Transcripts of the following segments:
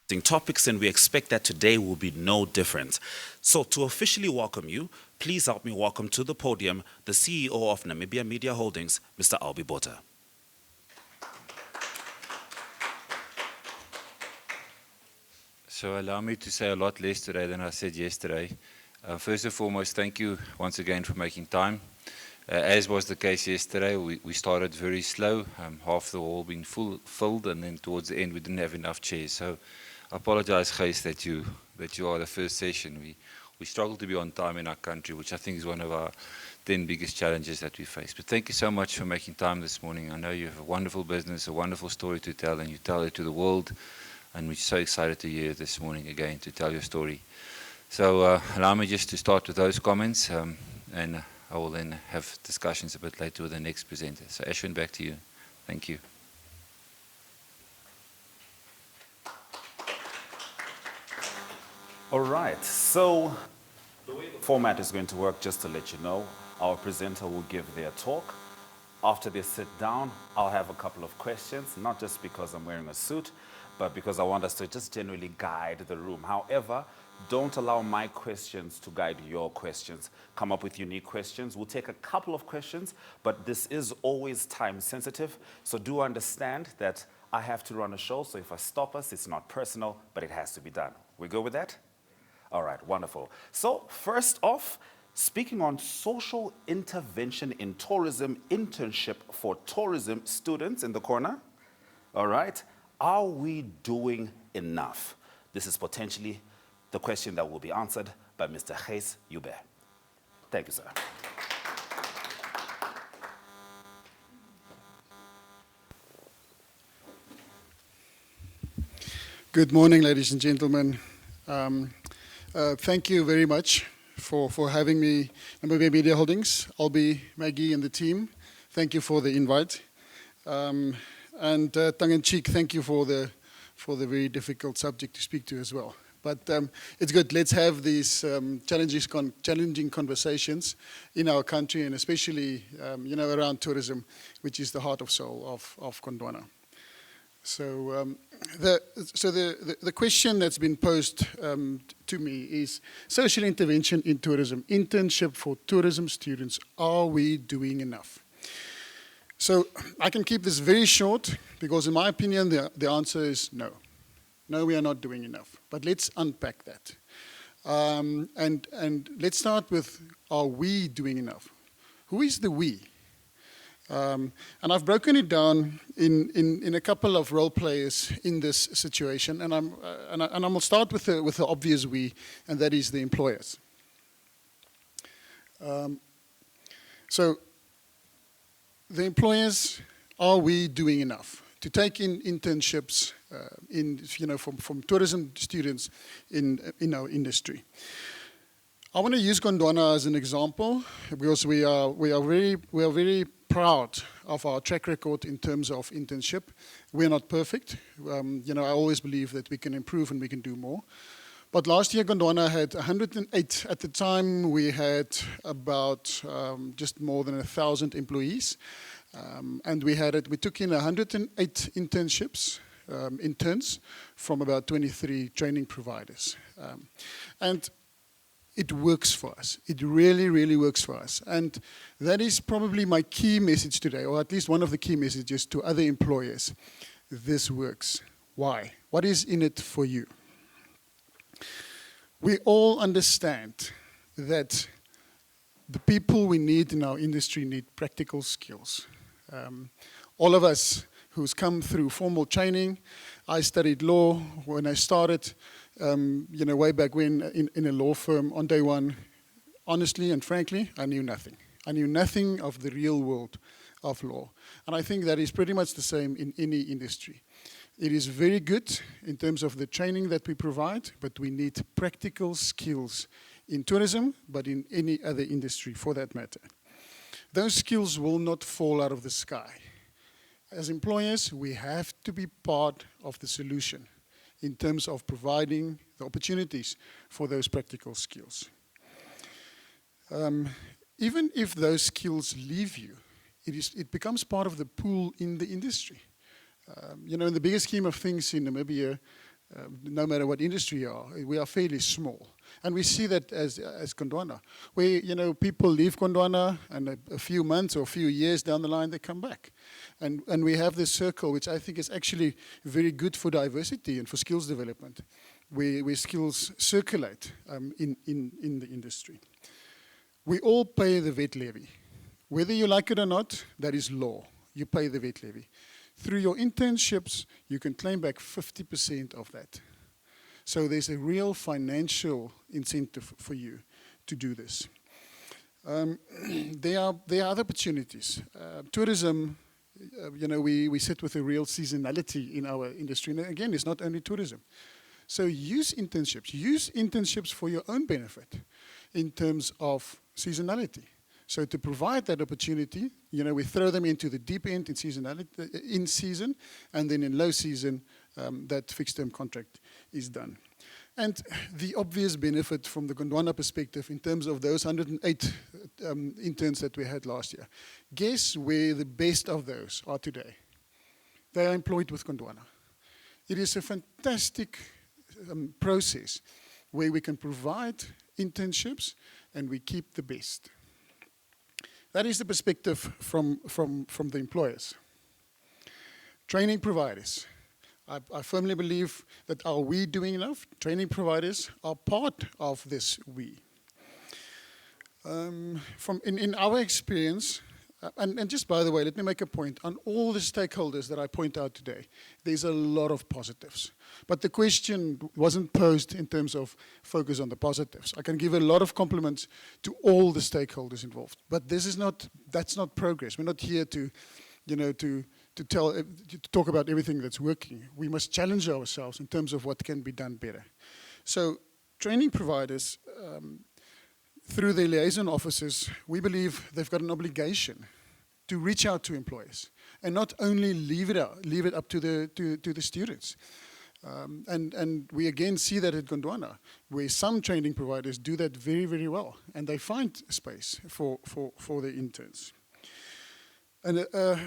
topics, and we expect that today will be no different. So, to officially welcome you, please help me welcome to the podium the CEO of Namibia Media Holdings, Mr. Albi Botha. So allow me to say a lot less today than I said yesterday. First and foremost, thank you once again for making time. As was the case yesterday, we started very slow, half the hall being filled, and then towards the end we didn't have enough chairs. So I apologize, Gys, that you are the first session. We struggle to be on time in our country, which I think is one of our 10 biggest challenges that we face. But thank you so much for making time this morning. I know you have a wonderful business, a wonderful story to tell, and you tell it to the world. And we're so excited to hear this morning again to tell your story. So allow me just to start with those comments, and I will then have discussions a bit later with the next presenter. So Ashwin, back to you. Thank you. All right, so the way the format is going to work, just to let you know, our presenter will give their talk. After they sit down, I'll have a couple of questions, not just because I'm wearing a suit, but because I want us to just generally guide the room. However, don't allow my questions to guide your questions. Come up with unique questions. We'll take a couple of questions, but this is always time sensitive. So do understand that I have to run a show, so if I stop us, it's not personal, but it has to be done. We go with that? All right, wonderful. So first off, speaking on social intervention in tourism internship for tourism students in the corner. All right. Are we doing enough? This is potentially the question that will be answered by Mr. Gys Joubert. Thank you, sir. Good morning, ladies and gentlemen. Thank you very much for having me, Namibia Media Holdings, Albi, Maggie, and the team. Thank you for the invite. And tongue-in-cheek, thank you for the very difficult subject to speak to as well. But it's good. Let's have these challenging conversations in our country, and especially around tourism, which is the heart of soul of Gondwana. So the question that's been posed to me is social intervention in tourism, internship for tourism students. Are we doing enough? So I can keep this very short because in my opinion the answer is no. No, we are not doing enough. But let's unpack that. And let's start with, are we doing enough? Who is the we? And I've broken it down in a couple of role players in this situation, and I'm gonna start with the obvious we, and that is the employers. So the employers, are we doing enough to take in internships from tourism students in our industry? I want to use Gondwana as an example because we are very proud of our track record in terms of internship. We're not perfect. I always believe that we can improve and we can do more. But last year, Gondwana had 108. At the time, we had about just more than 1,000 employees. And we took in 108 internships, interns, from about 23 training providers. And it works for us. It really, really works for us. And that is probably my key message today, or at least one of the key messages to other employers. This works. Why? What is in it for you? We all understand that the people we need in our industry need practical skills. All of us who's come through formal training, I studied law when I started, way back when in a law firm on day one. Honestly and frankly, I knew nothing. I knew nothing of the real world of law. And I think that is pretty much the same in any industry. It is very good in terms of the training that we provide, but we need practical skills in tourism, but in any other industry for that matter. Those skills will not fall out of the sky. As employers, we have to be part of the solution in terms of providing the opportunities for those practical skills. Even if those skills leave you, it becomes part of the pool in the industry. In the bigger scheme of things in Namibia, no matter what industry you are, we are fairly small. And we see that as Gondwana, where, people leave Gondwana and a few months or a few years down the line, they come back. And we have this circle, which I think is actually very good for diversity and for skills development, where skills circulate in the industry. We all pay the vet levy. Whether you like it or not, that is law. You pay the vet levy. Through your internships, you can claim back 50% of that. So there's a real financial incentive for you to do this. There are other opportunities. Tourism, we sit with a real seasonality in our industry. And again, it's not only tourism. So use internships for your own benefit in terms of seasonality. So to provide that opportunity, we throw them into the deep end in season, and then in low season, that fixed-term contract is done. And the obvious benefit from the Gondwana perspective in terms of those 108 interns that we had last year, guess where the best of those are today? They are employed with Gondwana. It is a fantastic process where we can provide internships and we keep the best. That is the perspective from the employers. Training providers. I firmly believe that are we doing enough? Training providers are part of this we. In our experience, and just by the way, let me make a point. On all the stakeholders that I point out today, there's a lot of positives. But the question wasn't posed in terms of focus on the positives. I can give a lot of compliments to all the stakeholders involved. But that's not progress. We're not here to talk about everything that's working. We must challenge ourselves in terms of what can be done better. So training providers, through their liaison officers, we believe they've got an obligation to reach out to employers and not only leave it up to the students. And we again see that at Gondwana, where some training providers do that very, very well, and they find space for their interns. And a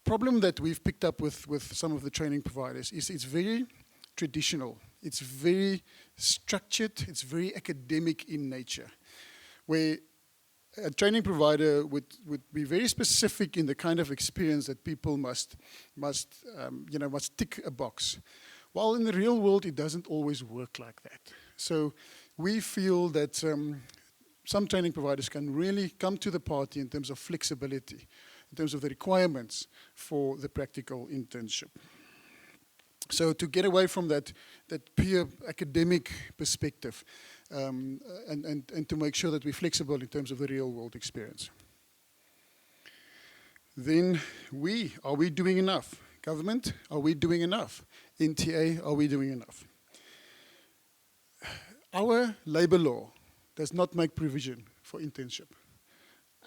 problem that we've picked up with some of the training providers is it's very traditional. It's very structured, it's very academic in nature, where a training provider would be very specific in the kind of experience that people must tick a box. While in the real world, it doesn't always work like that. So we feel that some training providers can really come to the party in terms of flexibility, in terms of the requirements for the practical internship. So to get away from that pure academic perspective and to make sure that we're flexible in terms of the real world experience. Then are we doing enough? Government, are we doing enough? NTA, are we doing enough? Our labor law does not make provision for internship.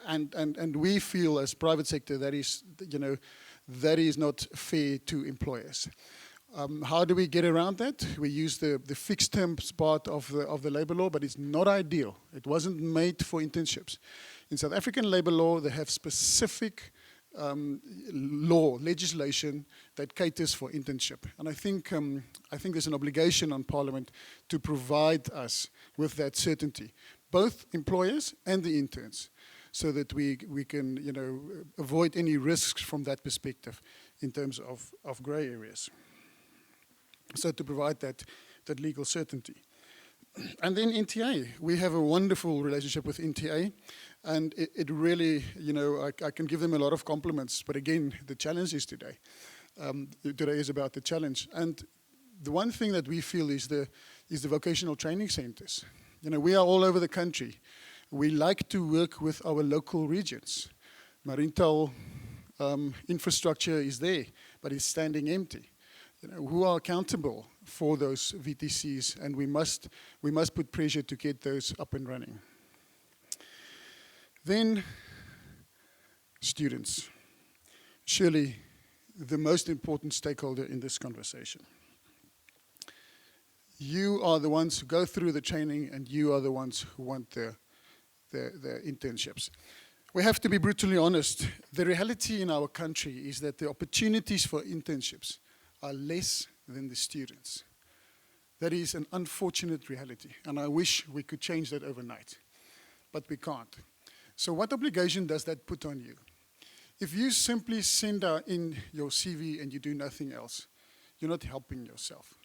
And we feel as private sector that is not fair to employers. How do we get around that? We use the fixed terms part of the labor law, but it's not ideal. It wasn't made for internships. In South African labor law, they have specific legislation that caters for internship. And I think there's an obligation on Parliament to provide us with that certainty, both employers and the interns, so that we can avoid any risks from that perspective in terms of grey areas. So to provide that legal certainty. And then NTA, we have a wonderful relationship with NTA, and it really, I can give them a lot of compliments, but again, the challenge is today. Today is about the challenge. And the one thing that we feel is the vocational training centers. We are all over the country. We like to work with our local regions. Marintal infrastructure is there, but it's standing empty. Who are accountable for those VTCs, and we must put pressure to get those up and running. Then, students. Surely the most important stakeholder in this conversation. You are the ones who go through the training, and you are the ones who want the internships. We have to be brutally honest. The reality in our country is that the opportunities for internships are less than the students. That is an unfortunate reality, and I wish we could change that overnight, but we can't. So what obligation does that put on you? If you simply send in your CV and you do nothing else, you're not helping yourself.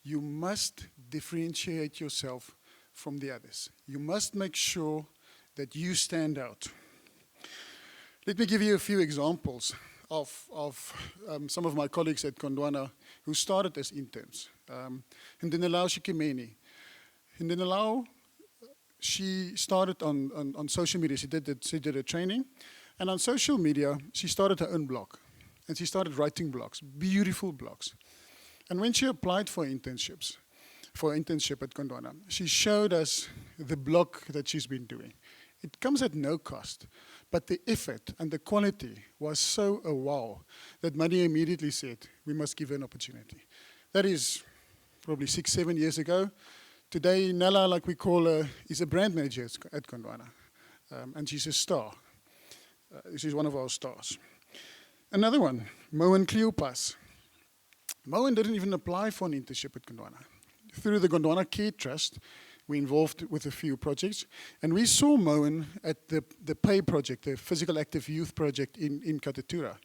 You must differentiate yourself from the others. You must make sure that you stand out. Let me give you a few examples of some of my colleagues at Gondwana who started as interns. Ndinelao Shikimeni. Ndinelao, she started on social media. She did a training. And on social media, she started her own blog. And she started writing blogs, beautiful blogs. And when she applied for internship at Gondwana, she showed us the blog that she's been doing. It comes at no cost, but the effort and the quality was so a wow that Mani immediately said, we must give her an opportunity. That is probably 6, 7 years ago. Today, Nella, like we call her, is a brand manager at Gondwana, and she's a star. She's one of our stars. Another one, Moen Cleopas. Moen didn't even apply for an internship at Gondwana. Through the Gondwana Care Trust, we involved with a few projects, and we saw Moen at the PAY project, the Physical Active Youth project in Katatura,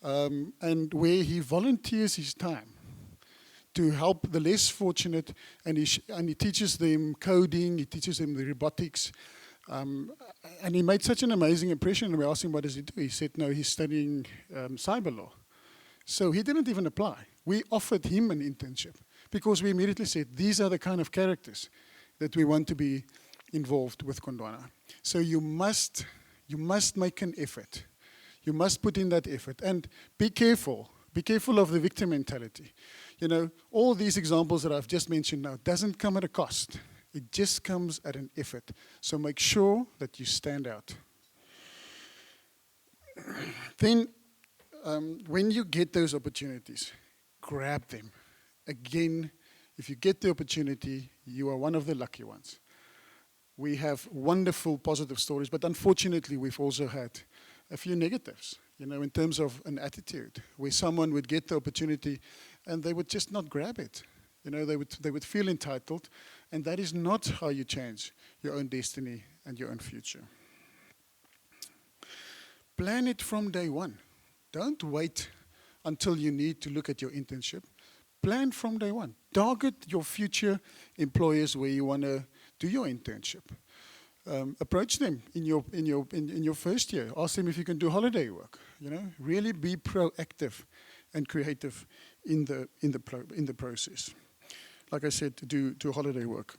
and where he volunteers his time to help the less fortunate, and he teaches them coding, he teaches them the robotics, and he made such an amazing impression, and we asked him, what does he do? He said, no, he's studying cyber law. So he didn't even apply. We offered him an internship because we immediately said, these are the kind of characters that we want to be involved with Gondwana. So you must make an effort. You must put in that effort. And be careful. Be careful of the victim mentality. You know, all these examples that I've just mentioned now doesn't come at a cost. It just comes at an effort. So make sure that you stand out. Then, when you get those opportunities, grab them. Again, if you get the opportunity, you are one of the lucky ones. We have wonderful positive stories, but unfortunately, we've also had a few negatives, you know, in terms of an attitude, where someone would get the opportunity and they would just not grab it. You know, they would feel entitled, and that is not how you change your own destiny and your own future. Plan it from day one. Don't wait until you need to look at your internship. Plan from day one. Target your future employers where you want to do your internship. Approach them in your first year. Ask them if you can do holiday work. You know, really be proactive and creative in the process. Like I said, do holiday work.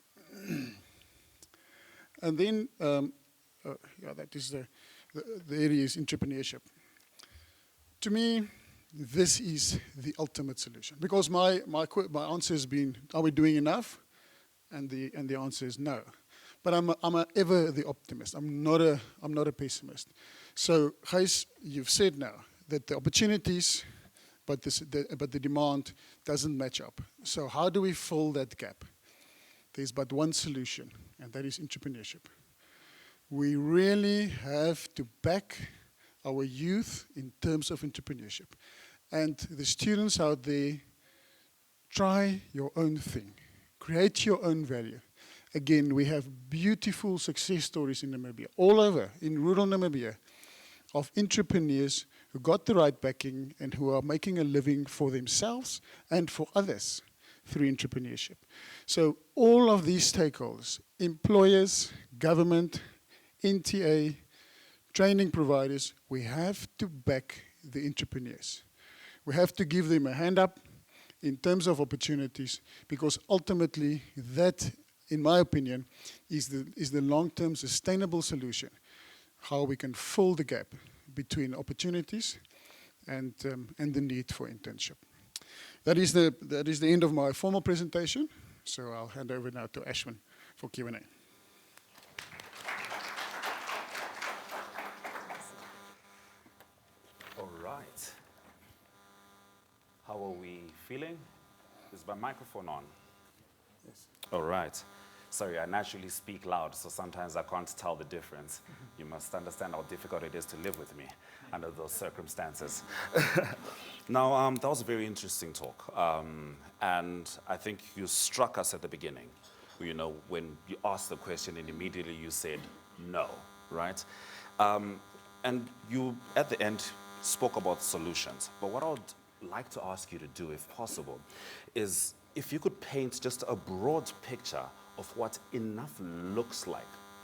And then, that is the area is entrepreneurship. To me, this is the ultimate solution, because my answer has been, are we doing enough? And the answer is no. But I'm ever the optimist. I'm not a pessimist. So, Gys, you've said now that the opportunities, but the demand doesn't match up. So how do we fill that gap? There's but one solution, and that is entrepreneurship. We really have to back our youth in terms of entrepreneurship. And the students out there, try your own thing. Create your own value. Again, we have beautiful success stories in Namibia, all over, in rural Namibia, of entrepreneurs who got the right backing and who are making a living for themselves and for others through entrepreneurship. So all of these stakeholders, employers, government, NTA, training providers, we have to back the entrepreneurs. We have to give them a hand up in terms of opportunities, because ultimately that, in my opinion, is the long-term sustainable solution, how we can fill the gap between opportunities and the need for internship. That is the end of my formal presentation, so I'll hand over now to Ashwin for Q&A. All right. How are we feeling? Is my microphone on? Yes. All right. Sorry, I naturally speak loud, so sometimes I can't tell the difference. You must understand how difficult it is to live with me under those circumstances. Now, that was a very interesting talk. And I think you struck us at the beginning. You know, when you asked the question and immediately you said no, right? And you, at the end, spoke about solutions. But what I would like to ask you to do, if possible, is if you could paint just a broad picture of what enough looks like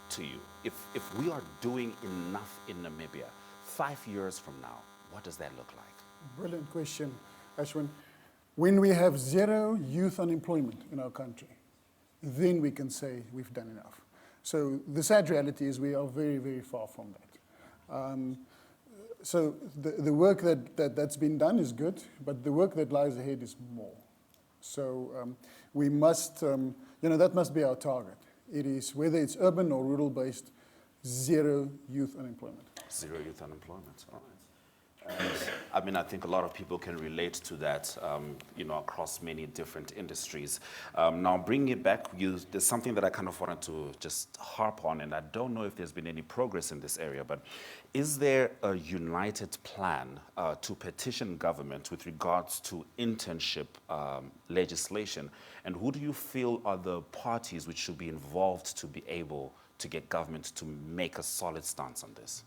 to you. If we are doing enough in Namibia, 5 years from now, what does that look like? Brilliant question, Ashwin. When we have 0 youth unemployment in our country, then we can say we've done enough. So the sad reality is we are very, very far from that. So the work that's been done is good, but the work that lies ahead is more. So we must, that must be our target. It is, whether it's urban or rural-based, 0 youth unemployment. 0 youth unemployment, all right. I mean, I think a lot of people can relate to that, across many different industries. Now, bringing it back, there's something that I kind of wanted to just harp on, and I don't know if there's been any progress in this area, but is there a united plan to petition government with regards to internship legislation? And who do you feel are the parties which should be involved to be able to get government to make a solid stance on this?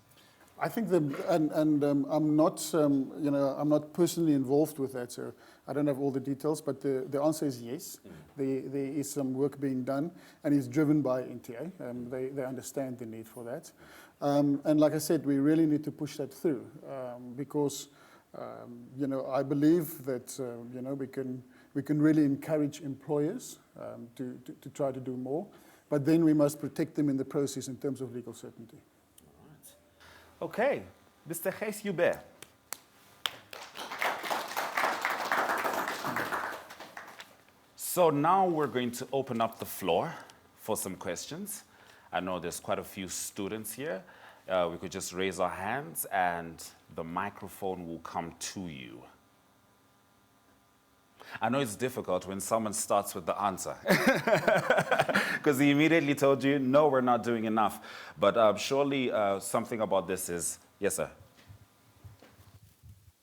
I think I'm not, I'm not personally involved with that, so I don't have all the details, but the answer is yes. There is some work being done, and it's driven by NTA. They understand the need for that. And like I said, we really need to push that through, because, I believe that, we can really encourage employers to try to do more, but then we must protect them in the process in terms of legal certainty. Okay, Mr. Gys Joubert. So now we're going to open up the floor for some questions. I know there's quite a few students here. We could just raise our hands and the microphone will come to you. I know it's difficult when someone starts with the answer because he immediately told you, no, we're not doing enough. But surely something about this is, yes, sir.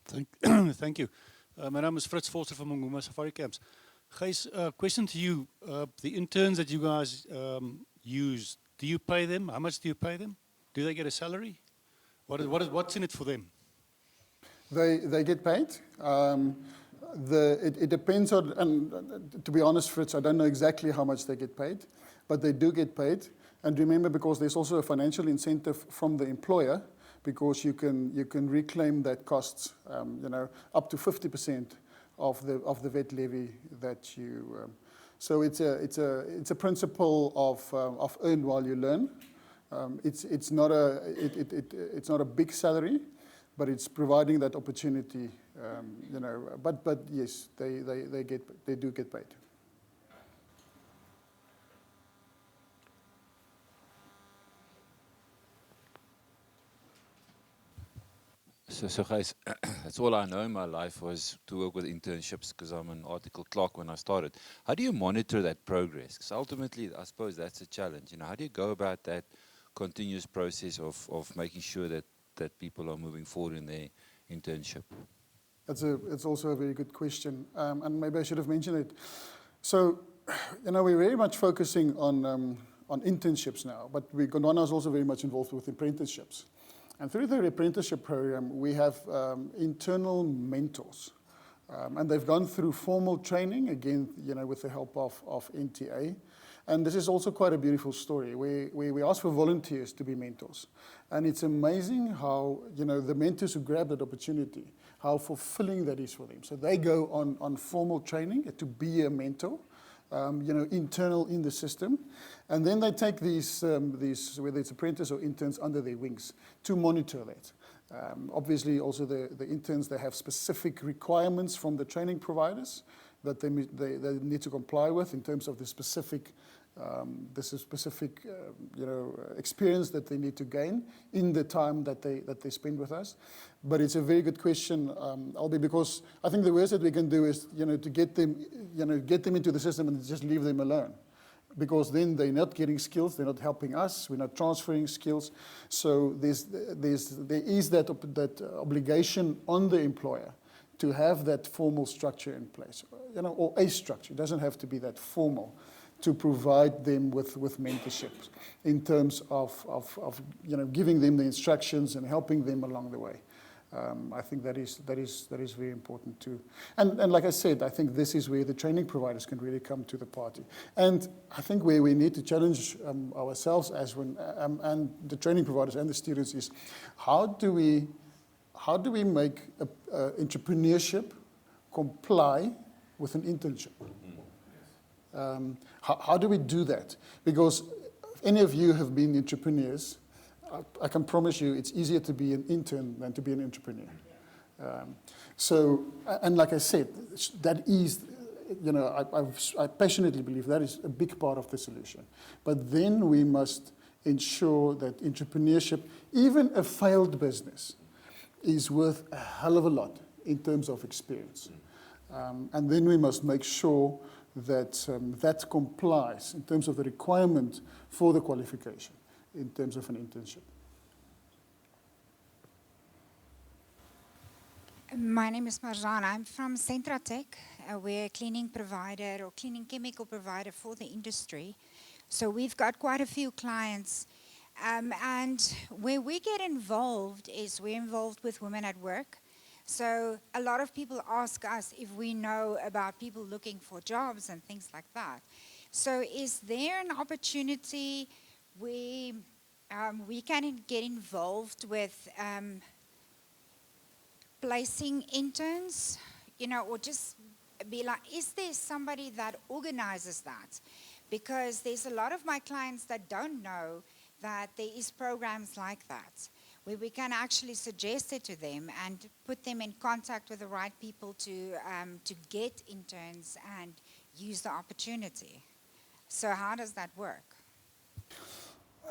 Thank you. My name is Fritz Forster from Mongoma Safari Camps. Gys, question to you. The interns that you guys use, do you pay them? How much do you pay them? Do they get a salary? What's in it for them? They get paid. It depends on, and to be honest, Fritz, I don't know exactly how much they get paid, but they do get paid. And remember, because there's also a financial incentive from the employer, because you can reclaim that costs, up to 50% of the vet levy that you. So it's a principle of earn while you learn. It's not a big salary, but it's providing that opportunity, But yes, they do get paid. So guys, that's all I know in my life was to work with internships because I'm an article clerk when I started. How do you monitor that progress? Because ultimately, I suppose that's a challenge. How do you go about that continuous process of making sure that people are moving forward in their internship? It's also a very good question, and maybe I should have mentioned it. So, we're very much focusing on internships now, but Gondwana is also very much involved with apprenticeships. And through the apprenticeship program, we have internal mentors, and they've gone through formal training, again, with the help of NTA. And this is also quite a beautiful story. We ask for volunteers to be mentors. And it's amazing how, the mentors who grab that opportunity, how fulfilling that is for them. So they go on formal training to be a mentor, internal in the system. And then they take these, whether it's apprentices or interns, under their wings to monitor that. Obviously, also the interns, they have specific requirements from the training providers that they need to comply with in terms of the specific experience that they need to gain in the time that they spend with us. But it's a very good question, Albie, because I think the worst that we can do is, to get them into the system and just leave them alone. because then they're not getting skills, they're not helping us, we're not transferring skills. So there is that obligation on the employer to have that formal structure in place, or a structure. It doesn't have to be that formal, to provide them with mentorship in terms of giving them the instructions and helping them along the way. I think that is very important too. And like I said, I think this is where the training providers can really come to the party. And I think where we need to challenge ourselves and the training providers and the students is, how do we make entrepreneurship comply with an internship? How do we do that? Because if any of you have been entrepreneurs, I can promise you it's easier to be an intern than to be an entrepreneur. And like I said, that is, I passionately believe that is a big part of the solution. But then we must ensure that entrepreneurship, even a failed business, is worth a hell of a lot in terms of experience. And then we must make sure that that complies in terms of the requirement for the qualification in terms of an internship. My name is Marjana. I'm from Centratec. We're a cleaning provider or cleaning chemical provider for the industry. So we've got quite a few clients. And where we get involved is we're involved with women at work. So a lot of people ask us if we know about people looking for jobs and things like that. So is there an opportunity where we can get involved with placing interns, or just be like, is there somebody that organizes that? Because there's a lot of my clients that don't know that there is programs like that, where we can actually suggest it to them and put them in contact with the right people to get interns and use the opportunity. So how does that work?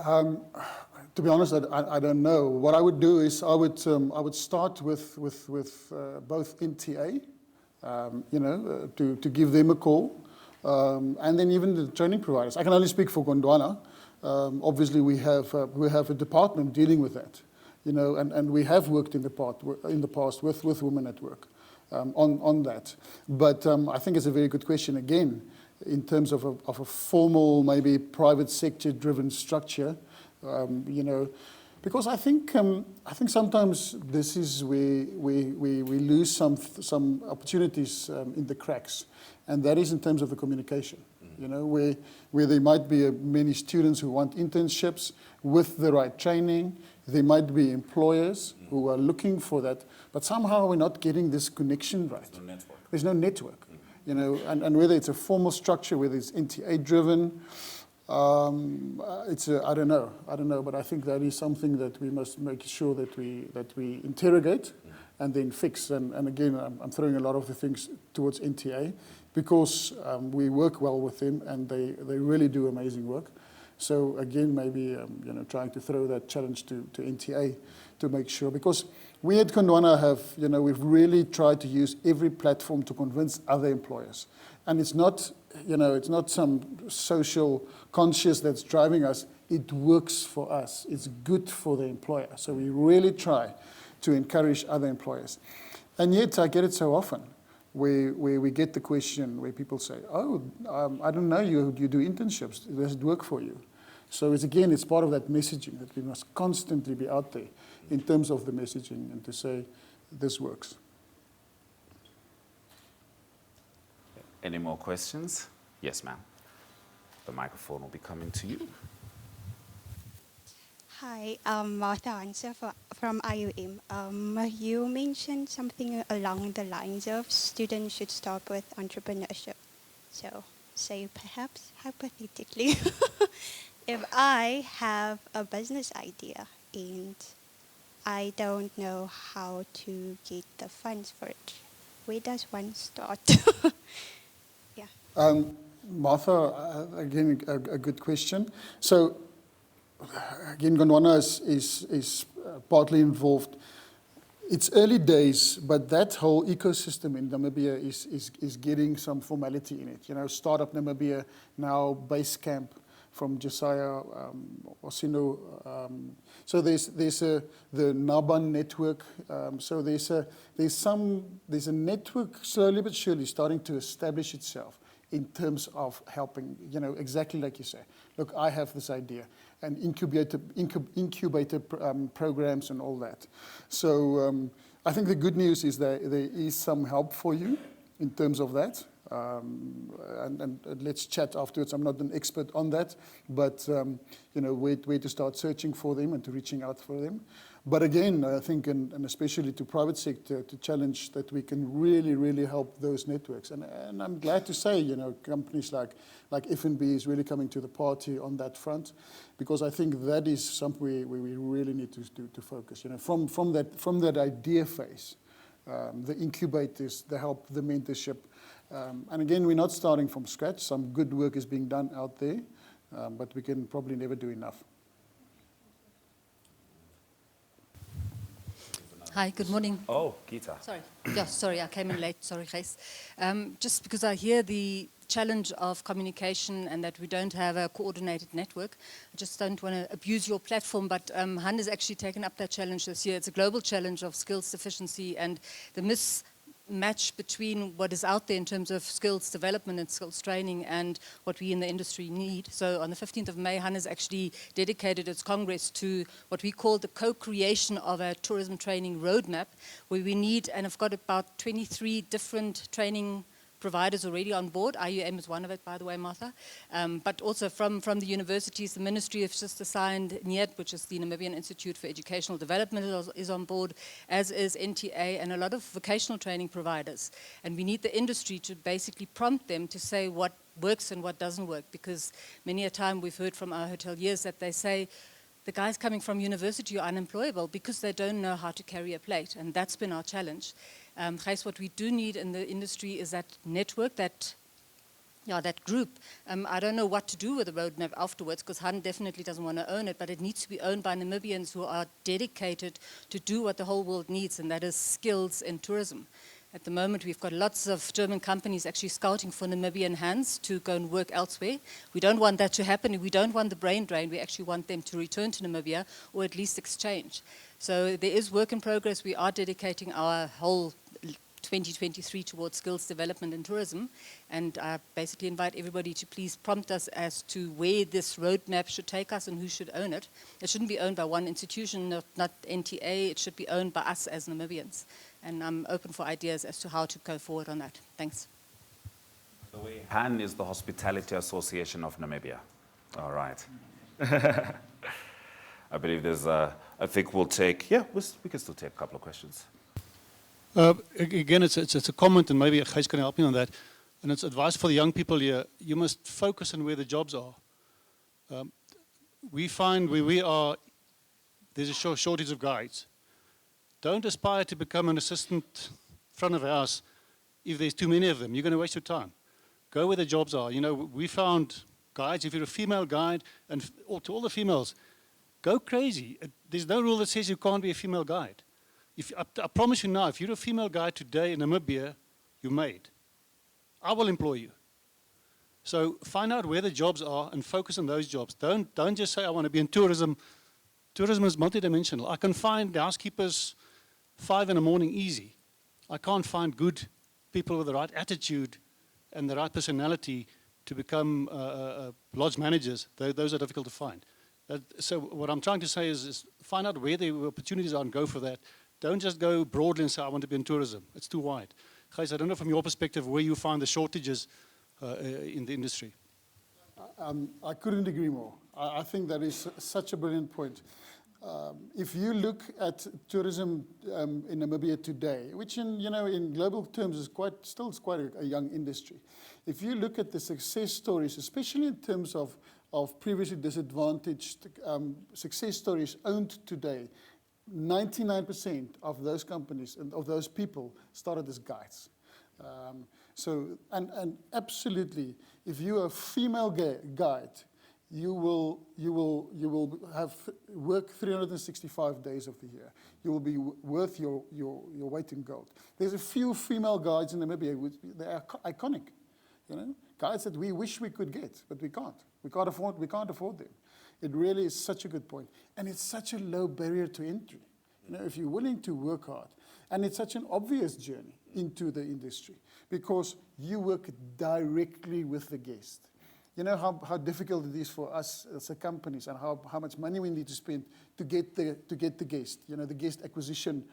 To be honest, I don't know. What I would do is I would start with both NTA, to give them a call, and then even the training providers. I can only speak for Gondwana. Obviously, we have a department dealing with that, and we have worked in the past with women at work on that. But I think it's a very good question again, in terms of a formal, maybe private sector-driven structure, because I think sometimes this is where we lose some opportunities in the cracks, and that is in terms of the communication. Where there might be many students who want internships with the right training. There might be employers who are looking for that, but somehow we're not getting this connection right. There's no network. There's no network. And whether it's a formal structure, whether it's NTA-driven, I don't know, but I think that is something that we must make sure that we interrogate and then fix. And again, I'm throwing a lot of the things towards NTA because we work well with them and they really do amazing work. So again, maybe trying to throw that challenge to NTA to make sure, because we at Gondwana we've really tried to use every platform to convince other employers. And it's not some social conscious that's driving us. It works for us. It's good for the employer. So we really try to encourage other employers. And yet I get it so often where we get the question where people say, I don't know you do internships. Does it work for you? So it's part of that messaging that we must constantly be out there in terms of the messaging and to say, this works. Any more questions? Yes, ma'am. The microphone will be coming to you. Hi, Martha Hansen from IUM. You mentioned something along the lines of students should start with entrepreneurship. So, say perhaps hypothetically, if I have a business idea and I don't know how to get the funds for it, where does one start? Yeah. Martha, again, a good question. So, again, Gondwana is partly involved It's early days, but that whole ecosystem in Namibia is getting some formality in it. You know, Startup Namibia, now Base Camp from Josiah Osino. So there's the Naban network. So there's a network slowly but surely starting to establish itself in terms of helping, you know, exactly like you say. Look, I have this idea, and incubator programs and all that. So I think the good news is that there is some help for you in terms of that. And let's chat afterwards. I'm not an expert on that, but you know, where to start searching for them and to reaching out for them. But again, I think, and especially to private sector, to challenge that we can really, really help those networks. And I'm glad to say, you know, companies like F&B is really coming to the party on that front, because I think that is something we really need to focus. You know, from that idea phase, the incubators, the help, the mentorship. And again, we're not starting from scratch. Some good work is being done out there, but we can probably never do enough. Hi, good morning. Oh, Gita. Sorry. Yeah, sorry, I came in late. Sorry, Gys. Just because I hear the challenge of communication and that we don't have a coordinated network, I just don't want to abuse your platform, but Han has actually taken up that challenge this year. It's a global challenge of skills deficiency and the mismatch between what is out there in terms of skills development and skills training and what we in the industry need. So on the 15th of May, Han has actually dedicated its Congress to what we call the co-creation of a tourism training roadmap, where we need, and I've got about 23 different training providers already on board. IUM is one of it, by the way, Martha. But also from the universities, the ministry has just assigned NIET, which is the Namibian Institute for Educational Development, is on board, as is NTA and a lot of vocational training providers. And we need the industry to basically prompt them to say what works and what doesn't work, because many a time we've heard from our hoteliers that they say, the guys coming from university are unemployable because they don't know how to carry a plate, and that's been our challenge. Gys, what we do need in the industry is that network, that group. I don't know what to do with the roadmap afterwards, because Han definitely doesn't want to own it, but it needs to be owned by Namibians who are dedicated to do what the whole world needs, and that is skills in tourism. At the moment, we've got lots of German companies actually scouting for Namibian hands to go and work elsewhere. We don't want that to happen. We don't want the brain drain. We actually want them to return to Namibia, or at least exchange. So there is work in progress. We are dedicating our whole 2023 towards skills development in tourism, and I basically invite everybody to please prompt us as to where this roadmap should take us and who should own it. It shouldn't be owned by one institution, not NTA. It should be owned by us as Namibians, and I'm open for ideas as to how to go forward on that. Thanks. Han is the Hospitality Association of Namibia. All right. I believe there's I think we'll take, we can still take a couple of questions. Again, it's a comment, and maybe Gys can help me on that. And it's advice for the young people here. You must focus on where the jobs are. We find where we are, there's a shortage of guides. Don't aspire to become an assistant front of house if there's too many of them. You're going to waste your time. Go where the jobs are. You know, we found guides. If you're a female guide, and to all the females, go crazy. There's no rule that says you can't be a female guide. I promise you now, if you're a female guide today in Namibia, you're made. I will employ you. So find out where the jobs are and focus on those jobs. Don't just say, I want to be in tourism. Tourism is multidimensional. I can find housekeepers 5 in the morning easy. I can't find good people with the right attitude and the right personality to become lodge managers. Those are difficult to find. So what I'm trying to say is find out where the opportunities are and go for that. Don't just go broadly and say, I want to be in tourism. It's too wide. Gys, I don't know from your perspective where you find the shortages in the industry. I couldn't agree more. I think that is such a brilliant point. If you look at tourism in Namibia today, which in global terms is still quite a young industry. If you look at the success stories, especially in terms of previously disadvantaged success stories owned today, 99% of those companies and of those people started as guides. And absolutely, if you're a female guide you will have work 365 days of the year. You will be worth your weight in gold. There's a few female guides in Namibia, they are iconic, guides that we wish we could get, but we can't. We can't afford them. It really is such a good point. And it's such a low barrier to entry. If you're willing to work hard, and it's such an obvious journey into the industry because you work directly with the guest. You know how difficult it is for us as a companies and how much money we need to spend to get the guest, the guest acquisition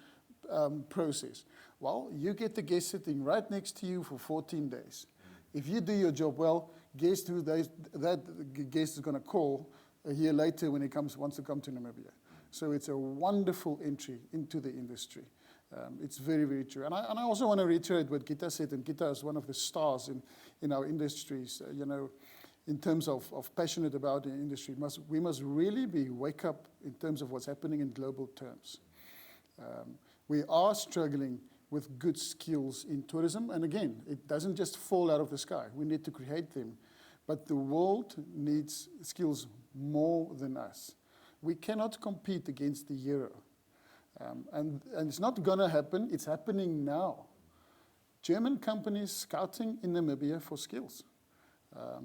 process. Well, you get the guest sitting right next to you for 14 days. If you do your job well, guess who that guest is going to call a year later when he wants to come to Namibia. So it's a wonderful entry into the industry. It's very, very true. And I also want to reiterate what Gita said, and Gita is one of the stars in our industries, in terms of passionate about the industry. We must really wake up in terms of what's happening in global terms. We are struggling with good skills in tourism. And again, it doesn't just fall out of the sky. We need to create them. But the world needs skills more than us. We cannot compete against the euro. And it's not going to happen. It's happening now. German companies scouting in Namibia for skills.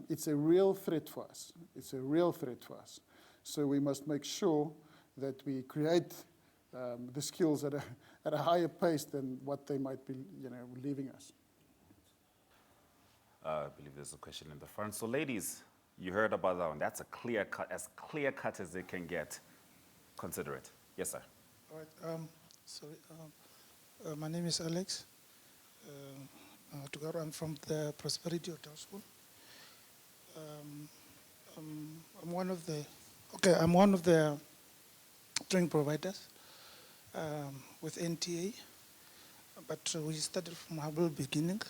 It's a real threat for us. It's a real threat for us. So we must make sure that we create the skills at a higher pace than what they might be, leaving us. I believe there's a question in the front. So ladies, you heard about that one. That's as clear cut as it can get. Consider it. Yes, sir. All right. Sorry. My name is Alex. I'm from the Prosperity Hotel School. I'm one of the training providers with NTA, but we started from humble beginning,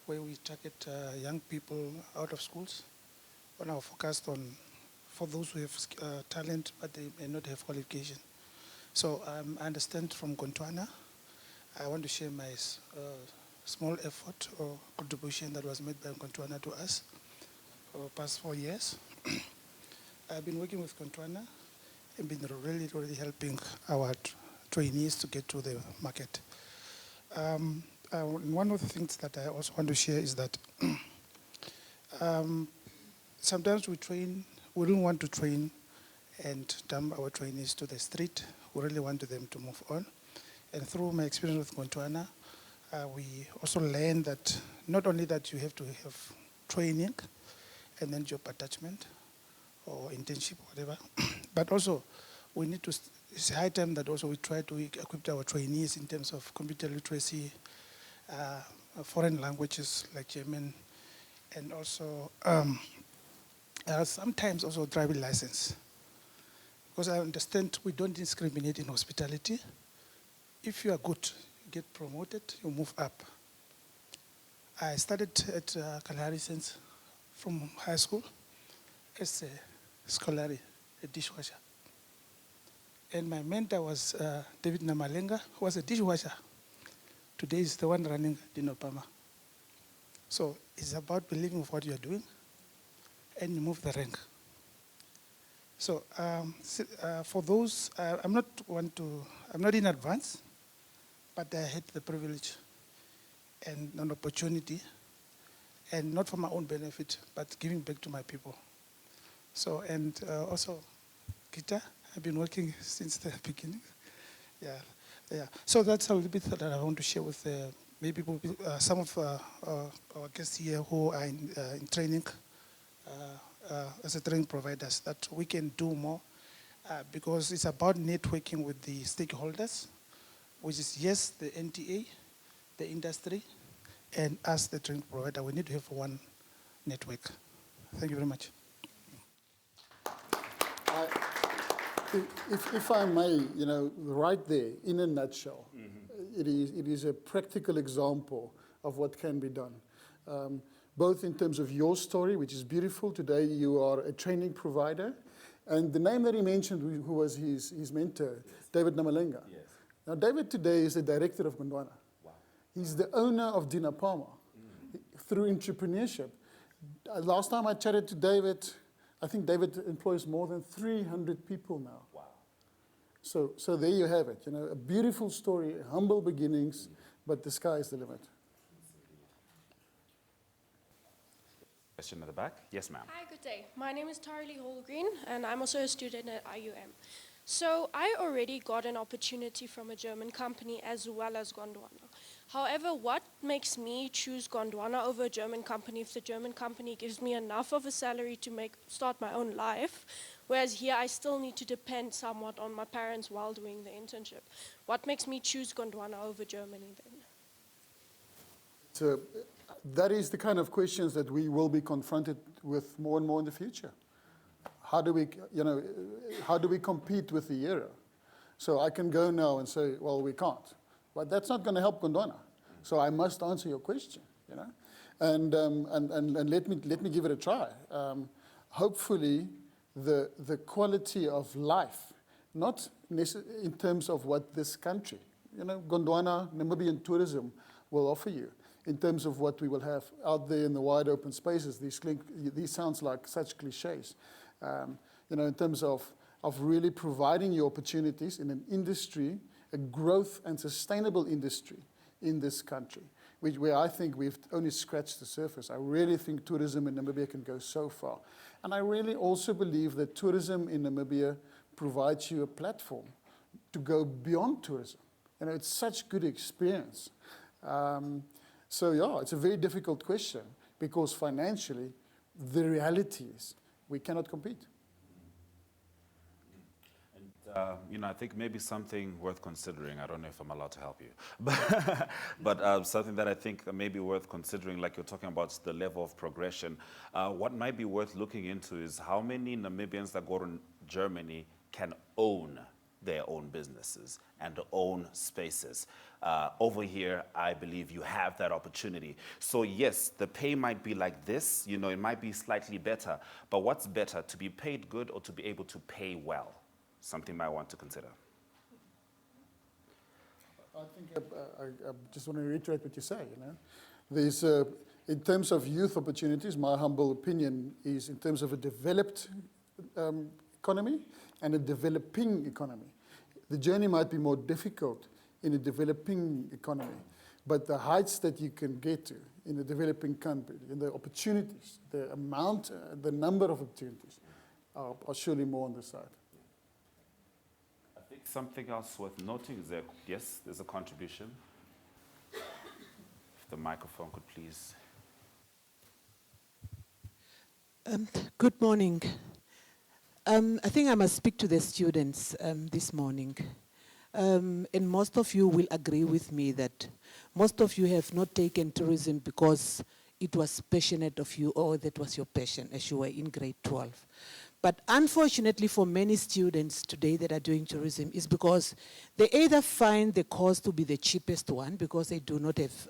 where we target young people out of schools, on our focused on for those who have talent but they may not have qualification. So I understand from Gontwana. I want to share my small effort or contribution that was made by Gontwana to us for the past 4 years. I've been working with Gontwana and been really helping our trainees to get to the market. One of the things that I also want to share is that sometimes we don't want to train and dump our trainees to the street. We really want them to move on. And through my experience with Gontwana, we also learned that not only that you have to have training and then job attachment or internship, whatever, but also we need to, it's high time that also we try to equip our trainees in terms of computer literacy, foreign languages like German, and also sometimes also driving license. Because I understand we don't discriminate in hospitality. If you are good, you get promoted, you move up. I started at Kalahari Sense from high school as a scolari, a dishwasher. And my mentor was David Namalenga, who was a dishwasher. Today is the one running Dinopama. So it's about believing of what you're doing, and you move the rank. So for those, I'm not in advance, but I had the privilege and an opportunity, and not for my own benefit, but giving back to my people. So, and also, Gita, I've been working since the beginning. Yeah. So that's a little bit that I want to share with maybe some of our guests here who are in training as a training providers, that we can do more because it's about networking with the stakeholders, which is, yes, the NTA, the industry, and us, the training provider. We need to have one network. Thank you very much. If I may, right there, in a nutshell, it is a practical example of what can be done. Both in terms of your story, which is beautiful. Today you are a training provider. And the name that he mentioned, who was his mentor, David Namalenga. Yes. Now, David today is the director of Gondwana. Wow. He's the owner of Dinapama through entrepreneurship. Last time I chatted to David, I think David employs more than 300 people now. Wow. So there you have it, a beautiful story, humble beginnings, but the sky is the limit. Question at the back? Yes, ma'am. Hi, good day. My name is Tarly Holgreen, and I'm also a student at IUM. So I already got an opportunity from a German company as well as Gondwana. However, what makes me choose Gondwana over a German company if the German company gives me enough of a salary to start my own life, whereas here I still need to depend somewhat on my parents while doing the internship? What makes me choose Gondwana over Germany then? So that is the kind of questions that we will be confronted with more and more in the future. How do we compete with the euro? So I can go now and say, well, we can't. But that's not going to help Gondwana. So I must answer your question, And let me give it a try. Hopefully, the quality of life, not in terms of what this country, Gondwana, Namibian tourism will offer you, in terms of what we will have out there in the wide open spaces. These sounds like such cliches. In terms of really providing you opportunities in an industry, a growth and sustainable industry in this country, where I think we've only scratched the surface. I really think tourism in Namibia can go so far. And I really also believe that tourism in Namibia provides you a platform to go beyond tourism. It's such good experience. So yeah, it's a very difficult question because financially, the reality is we cannot compete. And, I think maybe something worth considering, I don't know if I'm allowed to help you, but something that I think may be worth considering, like you're talking about the level of progression, what might be worth looking into is how many Namibians that go to Germany can own their own businesses and own spaces. Over here, I believe you have that opportunity. So yes, the pay might be like this, it might be slightly better, but what's better, to be paid good or to be able to pay well? Something I want to consider. I think I just want to reiterate what you say, There's, in terms of youth opportunities, my humble opinion is in terms of a developed economy and a developing economy. The journey might be more difficult in a developing economy, but the heights that you can get to in a developing country, in the opportunities, the amount, the number of opportunities are surely more on the side. I think something else worth noting is that, yes, there's a contribution. If the microphone could please. Good morning. I think I must speak to the students this morning. And most of you will agree with me that most of you have not taken tourism because it was passionate of you or that was your passion as you were in grade 12. But unfortunately for many students today that are doing tourism is because they either find the course to be the cheapest one because they do not have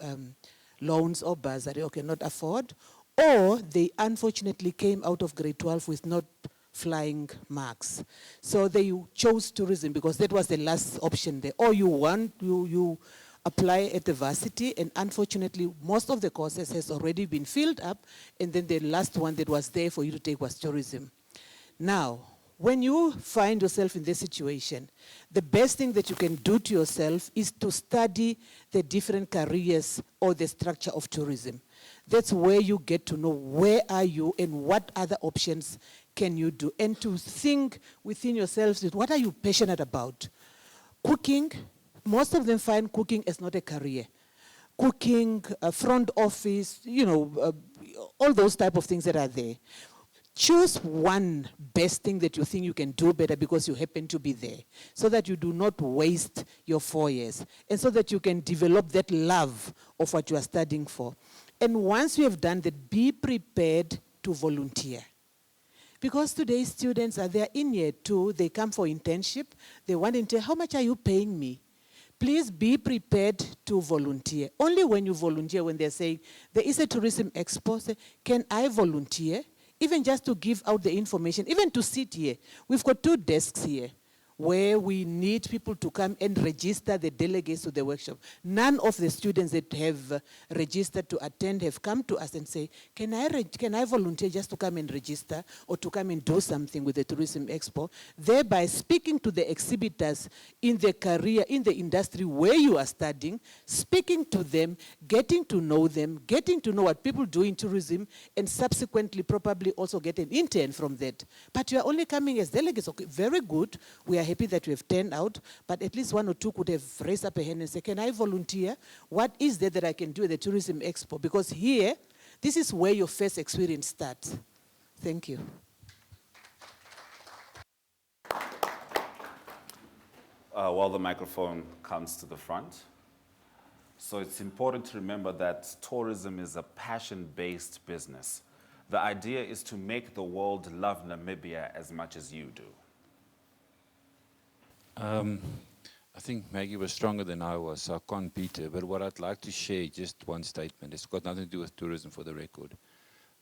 loans or bursary or cannot afford, or they unfortunately came out of grade 12 with not flying marks. So they chose tourism because that was the last option there. Or you apply at the varsity, and unfortunately most of the courses has already been filled up, and then the last one that was there for you to take was tourism. Now, when you find yourself in this situation, the best thing that you can do to yourself is to study the different careers or the structure of tourism. That's where you get to know where are you and what other options can you do, and to think within yourselves, what are you passionate about? Cooking, most of them find cooking as not a career. Cooking, front office, all those type of things that are there. Choose one best thing that you think you can do better because you happen to be there, so that you do not waste your 4 years, and so that you can develop that love of what you are studying for. And once you have done that, be prepared to volunteer. Because today's students are there in year 2, they come for internship, they want to tell, how much are you paying me? Please be prepared to volunteer. Only when you volunteer, when they're saying, there is a tourism expo, say, can I volunteer? Even just to give out the information, even to sit here. We've got 2 desks here. where we need people to come and register the delegates to the workshop. None of the students that have registered to attend have come to us and say, can I volunteer just to come and register or to come and do something with the Tourism Expo? Thereby speaking to the exhibitors in the career, in the industry where you are studying, speaking to them, getting to know what people do in tourism, and subsequently probably also get an intern from that. But you are only coming as delegates. Okay, very good. We are happy that we have turned out, but at least one or two could have raised up a hand and said, can I volunteer? What is there that I can do at the Tourism Expo? Because here, this is where your first experience starts. Thank you. While the microphone comes to the front. So it's important to remember that tourism is a passion-based business. The idea is to make the world love Namibia as much as you do. I think Maggie was stronger than I was, so I can't beat her. But what I'd like to share, just one statement. It's got nothing to do with tourism, for the record.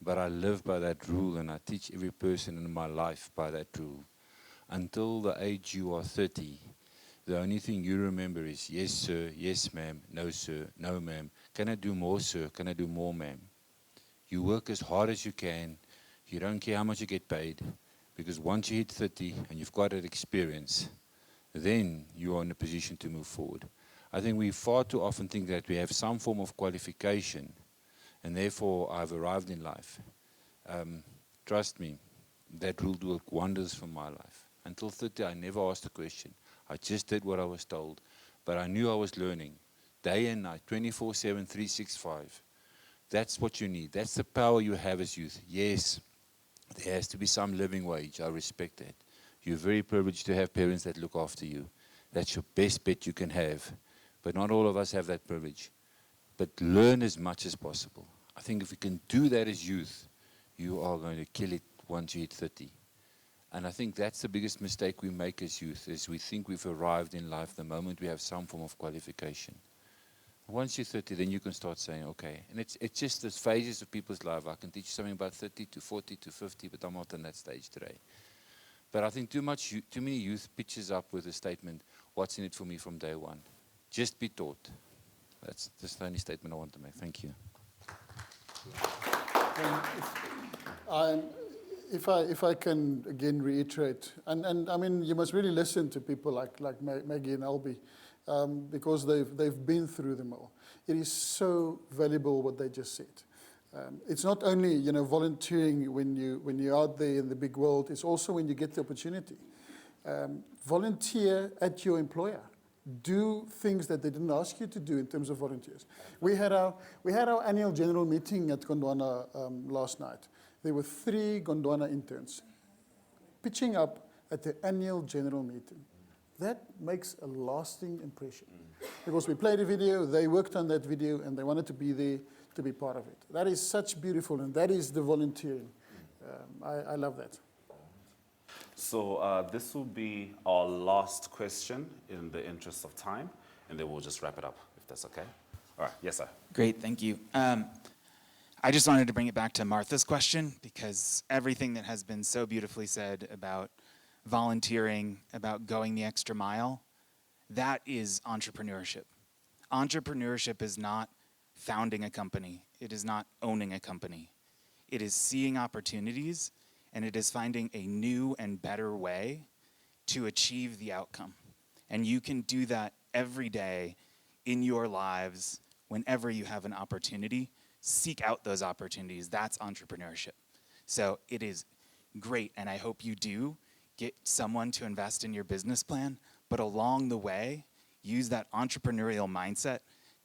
But I live by that rule, and I teach every person in my life by that rule. Until the age you are 30, the only thing you remember is, yes, sir, yes, ma'am, no, sir, no, ma'am. Can I do more, sir? Can I do more, ma'am? You work as hard as you can. You don't care how much you get paid. Because once you hit 30 and you've got that experience, then you are in a position to move forward. I think we far too often think that we have some form of qualification, and therefore I've arrived in life. Trust me, that rule worked wonders for my life. Until 30, I never asked a question. I just did what I was told. But I knew I was learning day and night, 24/7, 365. That's what you need. That's the power you have as youth. Yes, there has to be some living wage. I respect that. You're very privileged to have parents that look after you. That's your best bet you can have. But not all of us have that privilege. But learn as much as possible. I think if we can do that as youth, you are going to kill it once you hit 30. And I think that's the biggest mistake we make as youth, is we think we've arrived in life the moment we have some form of qualification. Once you're 30, then you can start saying, okay. And it's just the phases of people's life. I can teach you something about 30 to 40 to 50, but I'm not on that stage today. But I think too many youth pitches up with a statement, what's in it for me from day one? Just be taught. That's the only statement I want to make. Thank you. If I can again reiterate, and I mean, you must really listen to people like Maggie and Albie, because they've been through them all. It is so valuable what they just said. It's not only volunteering when you're out there in the big world. It's also when you get the opportunity. Volunteer at your employer. Do things that they didn't ask you to do in terms of volunteers. We had our annual general meeting at Gondwana last night. There were 3 Gondwana interns pitching up at the annual general meeting. That makes a lasting impression. Because we played a video, they worked on that video, and they wanted to be there to be part of it. That is such beautiful, and that is the volunteering. I love that. So this will be our last question in the interest of time, and then we'll just wrap it up, if that's okay. All right, yes, sir. Great, thank you. I just wanted to bring it back to Martha's question, because everything that has been so beautifully said about volunteering, about going the extra mile, that is entrepreneurship. Entrepreneurship is not founding a company. It is not owning a company. It is seeing opportunities, and it is finding a new and better way to achieve the outcome. And you can do that every day in your lives whenever you have an opportunity. Seek out those opportunities. That's entrepreneurship. So it is great, and I hope you do get someone to invest in your business plan, but along the way, use that entrepreneurial mindset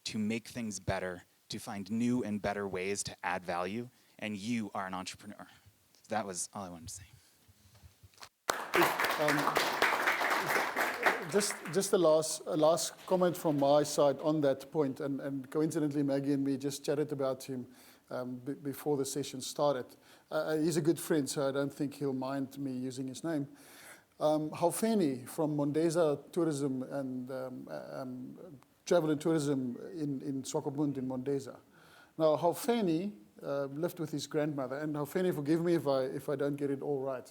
to make things better, to find new and better ways to add value, and you are an entrepreneur. So that was all I wanted to say. Just a last comment from my side on that point, and coincidentally, Maggie and me just chatted about him before the session started. He's a good friend, so I don't think he'll mind me using his name. Haufeni from Mondeza Tourism and Travel and Tourism in Swakopmund in Mondeza. Now, Haufeni lived with his grandmother, and Haufeni, forgive me if I don't get it all right.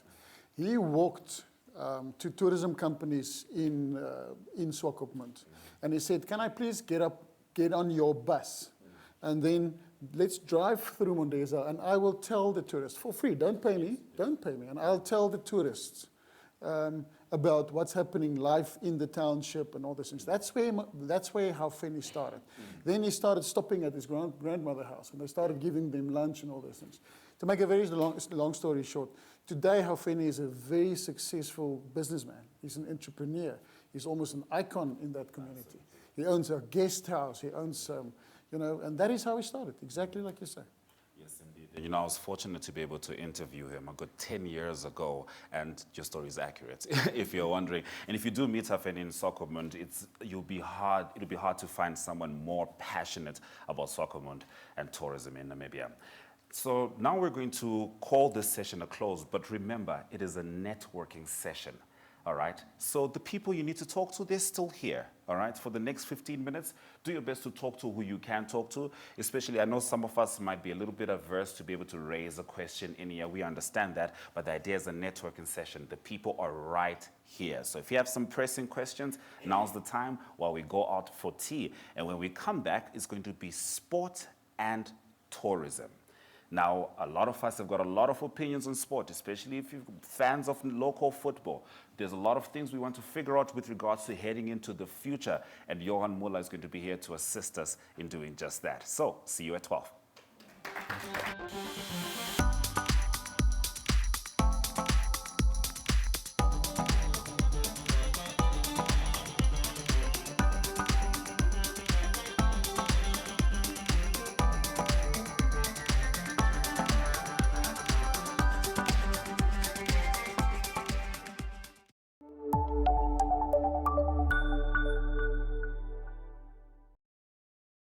He walked to tourism companies in Swakopmund. And he said, can I please get on your bus? And then let's drive through Mondeza, and I will tell the tourists, for free, don't pay me, and I'll tell the tourists about what's happening live in the township and all these things. That's where how Fenny started. Then he started stopping at his grandmother's house, and they started giving them lunch and all those things. To make a very long story short, today Haufeni is a very successful businessman. He's an entrepreneur. He's almost an icon in that community. He owns a guest house. He owns, and that is how he started, exactly like you say. Yes, indeed. I was fortunate to be able to interview him a good 10 years ago, and your story is accurate, if you're wondering. And if you do meet Haufeni in Swakopmund, it'll be hard to find someone more passionate about Swakopmund and tourism in Namibia. So now we're going to call this session a close, but remember, it is a networking session. All right, so the people you need to talk to, they're still here, all right? For the next 15 minutes, do your best to talk to who you can talk to, especially I know some of us might be a little bit averse to be able to raise a question in here. We understand that, but the idea is a networking session. The people are right here. So if you have some pressing questions, now's the time while we go out for tea. And when we come back, it's going to be sport and tourism. Now, a lot of us have got a lot of opinions on sport, especially if you're fans of local football. There's a lot of things we want to figure out with regards to heading into the future, and Johan Muller is going to be here to assist us in doing just that. So, see you at 12.